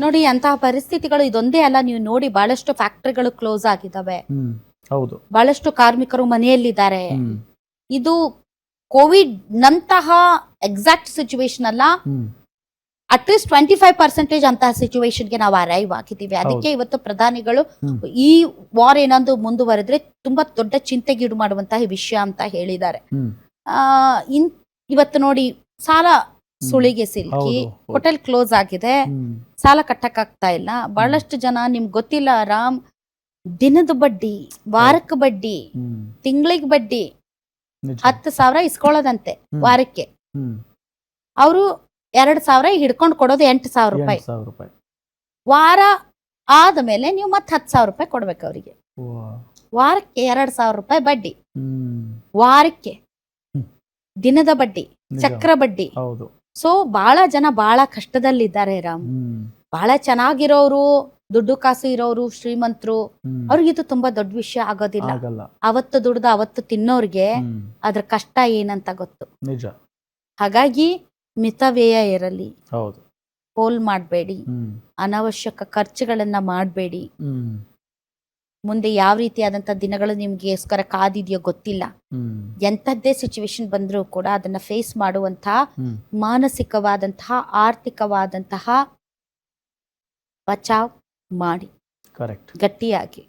ನೋಡಿ ಅಂತಹ ಪರಿಸ್ಥಿತಿಗಳು ಇದೊಂದೇ ಅಲ್ಲ, ನೀವು ನೋಡಿ ಬಹಳಷ್ಟು ಫ್ಯಾಕ್ಟರಿಗಳು ಕ್ಲೋಸ್ ಆಗಿದಾವೆ, ಹೌದು, ಬಹಳಷ್ಟು ಕಾರ್ಮಿಕರು ಮನೆಯಲ್ಲಿದ್ದಾರೆ. ಹ್ಮ್ ಇದು ಕೋವಿಡ್ ನಂತಹ ಎಕ್ಸಾಕ್ಟ್ ಸಿಚುವೇಶನ್ ಅಲ್ಲ, ಅಟ್ಲೀಸ್ಟ್ 25% ಅಂತಹ ಸಿಚುವೇಶನ್ಗೆ ನಾವು ಅರೈವ್ ಆಗಿದ್ದೀವಿ. ಅದಕ್ಕೆ ಇವತ್ತು ಪ್ರಧಾನಿಗಳು ಈ ವಾರ್ ಏನಾದ್ರು ಮುಂದುವರೆದ್ರೆ ತುಂಬಾ ದೊಡ್ಡ ಚಿಂತೆಗೀಡು ಮಾಡುವಂತಹ ವಿಷಯ ಅಂತ ಹೇಳಿದ್ದಾರೆ. ಇವತ್ತು ನೋಡಿ ಸಾಲ ಸುಳಿಗೆ ಸಿಲುಕಿ ಹೋಟೆಲ್ ಕ್ಲೋಸ್ ಆಗಿದೆ, ಸಾಲ ಕಟ್ಟಕ್ಕಾಗ್ತಾ ಇಲ್ಲ. ಬಹಳಷ್ಟು ಜನ ನಿಮ್ಗೆ ಗೊತ್ತಿಲ್ಲ ರಾಮ್, ದಿನದ ಬಡ್ಡಿ, ವಾರಕ್ಕೆ ಬಡ್ಡಿ, ತಿಂಗಳಿಗೆ ಬಡ್ಡಿ 10,000 ಇಸ್ಕೊಳ್ಳೋದಂತೆ ವಾರಕ್ಕೆ. ಅವರು 2,000 ಹಿಡ್ಕೊಂಡು ಕೊಡೋದು 8,000 ರೂಪಾಯಿ. ವಾರ ಆದ್ಮೇಲೆ ನೀವು ಮತ್ತೆ 10,000 ರೂಪಾಯಿ ಕೊಡ್ಬೇಕು ಅವರಿಗೆ. ವಾರಕ್ಕೆ 2,000 ರೂಪಾಯಿ ಬಡ್ಡಿ, ವಾರಕ್ಕೆ ದಿನದ ಬಡ್ಡಿ, ಚಕ್ರ ಬಡ್ಡಿ. ಸೊ ಬಹಳ ಜನ ಬಹಳ ಕಷ್ಟದಲ್ಲಿದ್ದಾರೆ ರಾಮ್. ಬಹಳ ಚೆನ್ನಾಗಿರೋರು, ದುಡ್ಡು ಕಾಸು ಇರೋರು, ಶ್ರೀಮಂತರು, ಅವ್ರಿಗಿದು ತುಂಬಾ ದೊಡ್ಡ ವಿಷಯ ಆಗೋದಿಲ್ಲ. ಅವತ್ತು ದುಡ್ದು ಅವತ್ತು ತಿನ್ನೋರ್ಗೆ ಅದ್ರ ಕಷ್ಟ ಏನಂತ ಗೊತ್ತು. ಹಾಗಾಗಿ ಮಿತವ್ಯಯ ಇರಲಿ, ಪೋಲ್ ಮಾಡಬೇಡಿ, ಅನಾವಶ್ಯಕ ಖರ್ಚುಗಳನ್ನ ಮಾಡಬೇಡಿ. ಮುಂದೆ ಯಾವ ರೀತಿಯಾದಂತಹ ದಿನಗಳು ನಿಮ್ಗೆಸ್ಕರ ಕಾದಿದೆಯೋ ಗೊತ್ತಿಲ್ಲ. ಎಂಥದ್ದೇ ಸಿಚುವೇಶನ್ ಬಂದರೂ ಕೂಡ ಅದನ್ನ ಫೇಸ್ ಮಾಡುವಂತಹ ಮಾನಸಿಕವಾದಂತಹ, ಆರ್ಥಿಕವಾದಂತಹ ಬಚಾವ್ ಮಾಡಿ, ಗಟ್ಟಿಯಾಗಿ.